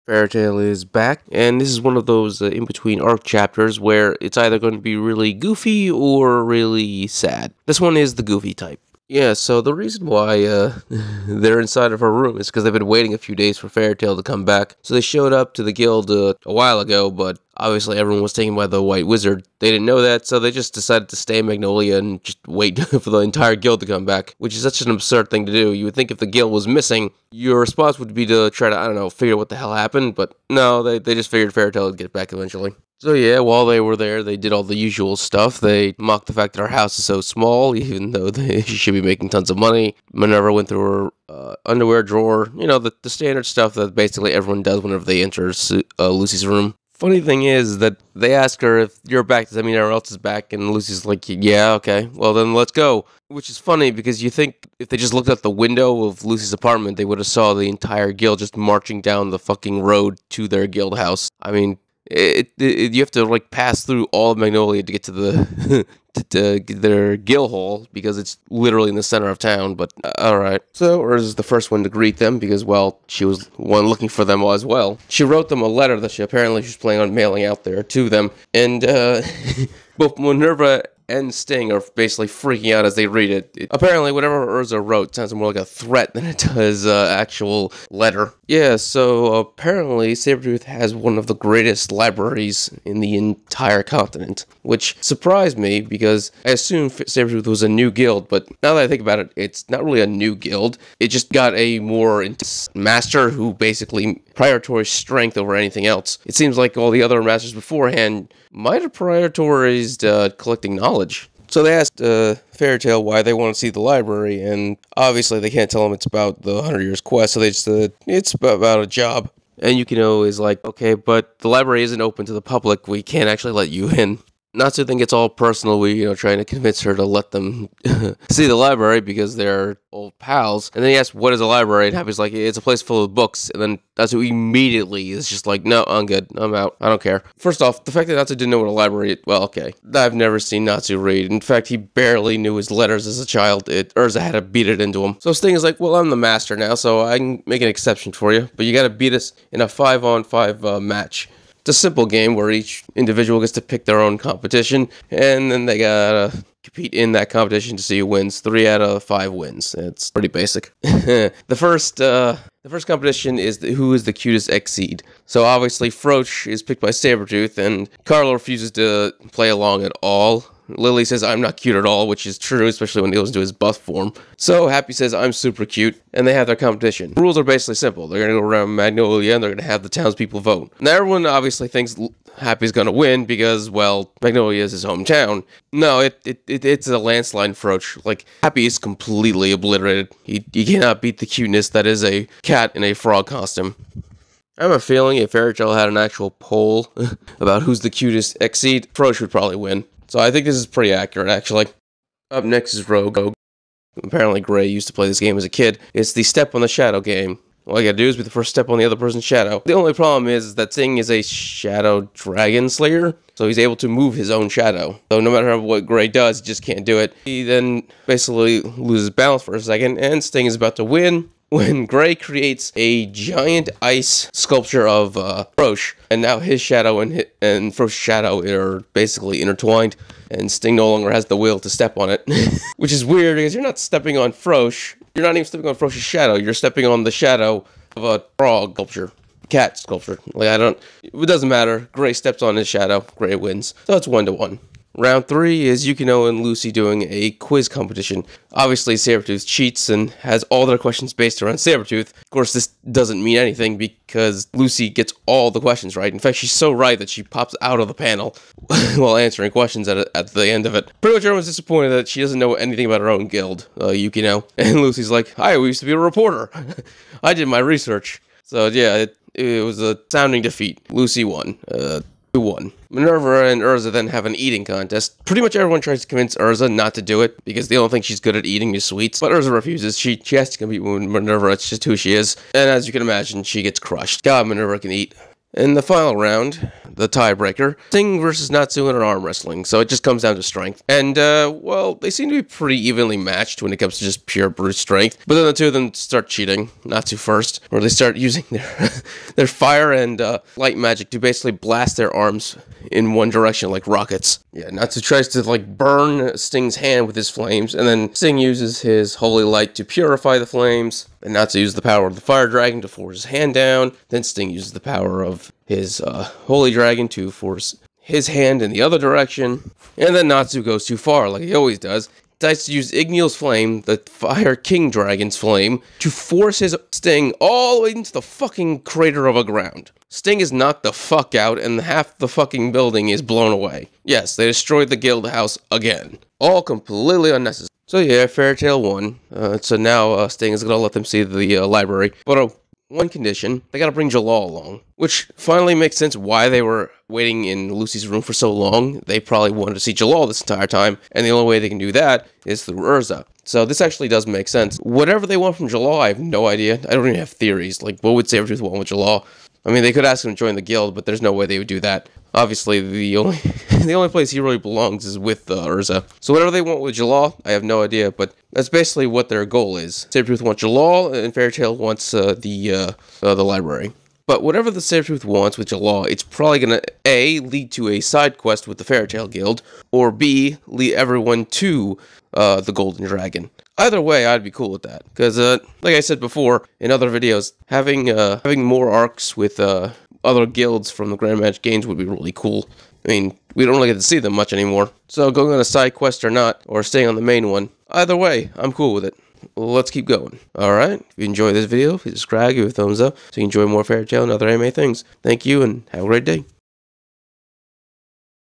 Fairytale is back, and this is one of those in-between arc chapters where it's either going to be really goofy or really sad. This one is the goofy type. Yeah, so the reason why they're inside of her room is because they've been waiting a few days for Fairytale to come back. So they showed up to the guild a while ago, but obviously everyone was taken by the White Wizard. They didn't know that, so they just decided to stay in Magnolia and just wait for the entire guild to come back, which is such an absurd thing to do. You would think if the guild was missing, your response would be to try to, I don't know, figure out what the hell happened, but no, they just figured Fairytale would get back eventually. So yeah, while they were there, they did all the usual stuff. They mocked the fact that our house is so small, even though she should be making tons of money. Minerva went through her underwear drawer, you know, the standard stuff that basically everyone does whenever they enter Lucy's room. Funny thing is that they ask her, if you're back, does that mean everyone else is back? And Lucy's like, yeah, okay, well then let's go. Which is funny because you think if they just looked out the window of Lucy's apartment, they would have saw the entire guild just marching down the fucking road to their guild house. I mean, you have to like pass through all of Magnolia to get to the to get their guild hall because it's literally in the center of town. But alright. So Urza is the first one to greet them because, well, she was one looking for them as well. She wrote them a letter that she was planning on mailing out there to them, and both Minerva and Sting are basically freaking out as they read it. Apparently, whatever Urza wrote sounds more like a threat than it does actual letter. Yeah, so apparently Sabertooth has one of the greatest libraries in the entire continent, which surprised me because I assumed Sabertooth was a new guild, but now that I think about it, it's not really a new guild. It just got a more intense master who basically prioritized strength over anything else. It seems like all the other masters beforehand might have prioritized collecting knowledge. So they asked Fairytale why they want to see the library, and obviously they can't tell them it's about the 100 Years Quest, so they just said, it's about a job. And Yukino is like, okay, but the library isn't open to the public, we can't actually let you in. Natsu then gets all personal, trying to convince her to let them see the library because they're old pals. And then he asks, what is a library? And Happy's like, it's a place full of books. And then Natsu immediately is just like, no, I'm good. I'm out. I don't care. First off, the fact that Natsu didn't know what a library is, well, okay. I've never seen Natsu read. In fact, he barely knew his letters as a child. Urza had to beat it into him. So Sting is like, well, I'm the master now, so I can make an exception for you. But you gotta beat us in a 5-on-5 match. It's a simple game where each individual gets to pick their own competition, and then they gotta compete in that competition to see who wins. 3 out of 5 wins. It's pretty basic. The first competition is who is the cutest Exceed. So obviously Froach is picked by Sabertooth, and Carlo refuses to play along at all. Lily says, I'm not cute at all, which is true, especially when he goes into his buff form. So Happy says, I'm super cute, and they have their competition. The rules are basically simple. They're going to go around Magnolia, and they're going to have the townspeople vote. Now, everyone obviously thinks Happy's going to win because, well, Magnolia is his hometown. No, it's a landslide Froach. Like, Happy is completely obliterated. He cannot beat the cuteness that is a cat in a frog costume. I have a feeling if Fairytale had an actual poll about who's the cutest Exceed, Froach would probably win. So I think this is pretty accurate, actually. Up next is Rogue. Apparently Gray used to play this game as a kid. It's the Step on the Shadow game. All you gotta do is be the first step on the other person's shadow. The only problem is that Sting is a shadow dragon slayer, so he's able to move his own shadow. So no matter what Gray does, he just can't do it. He then basically loses balance for a second, and Sting is about to win when Gray creates a giant ice sculpture of Froach, and now his shadow and Froach's shadow are basically intertwined, and Sting no longer has the will to step on it. Which is weird, because you're not stepping on Froach, you're not even stepping on Froach's shadow, you're stepping on the shadow of a frog sculpture. Cat sculpture. Like, it doesn't matter. Gray steps on his shadow, Gray wins. So it's 1-1. Round 3 is Yukino and Lucy doing a quiz competition. Obviously, Sabertooth cheats and has all their questions based around Sabertooth. Of course, this doesn't mean anything because Lucy gets all the questions right. In fact, she's so right that she pops out of the panel while answering questions at the end of it. Pretty much everyone's disappointed that she doesn't know anything about her own guild, Yukino. And Lucy's like, hi, we used to be a reporter. I did my research. So yeah, it was a sounding defeat. Lucy won. 2-1. Minerva and Urza then have an eating contest. Pretty much everyone tries to convince Urza not to do it, because they don't think she's good at eating is sweets. But Urza refuses. She has to compete with Minerva, it's just who she is. And as you can imagine, she gets crushed. God, Minerva can eat. In the final round, the tiebreaker. Sting versus Natsu in an arm wrestling, so it just comes down to strength. And, well, they seem to be pretty evenly matched when it comes to just pure brute strength. But then the two of them start cheating, Natsu first, or they start using their fire and light magic to basically blast their arms in one direction like rockets. Yeah, Natsu tries to, like, burn Sting's hand with his flames, and then Sting uses his holy light to purify the flames. And Natsu uses the power of the fire dragon to force his hand down. Then Sting uses the power of his holy dragon to force his hand in the other direction. And then Natsu goes too far, like he always does. Decides to use Igneal's flame, the Fire King Dragon's flame, to force his Sting all the way into the fucking crater of a ground. Sting is knocked the fuck out, and half the fucking building is blown away. Yes, they destroyed the guild house again. All completely unnecessary. So yeah, Fairy Tail won. So now Sting is gonna let them see the library. But one condition, they gotta bring Jalal along. Which finally makes sense why they were waiting in Lucy's room for so long. They probably wanted to see Jalal this entire time, and the only way they can do that is through Urza. So this actually does make sense. Whatever they want from Jalal, I have no idea. I don't even have theories. Like, what would Sabertooth want with Jalal? I mean, they could ask him to join the guild, but there's no way they would do that. Obviously, the only place he really belongs is with Urza. So whatever they want with Jalal, I have no idea, but that's basically what their goal is. Sabertooth wants Jalal, and Fairy Tail wants the library. But whatever the Sabertooth wants with Jalal, it's probably gonna A, lead to a side quest with the Fairy Tail Guild, or B, lead everyone to the Golden Dragon. Either way, I'd be cool with that, because like I said before in other videos, having more arcs with other guilds from the Grand Match games would be really cool. I mean, we don't really get to see them much anymore. So going on a side quest or not, or staying on the main one, either way, I'm cool with it. Well, let's keep going. Alright, if you enjoyed this video, please subscribe, give it a thumbs up, so you can enjoy more Fairy Tail and other anime things. Thank you, and have a great day.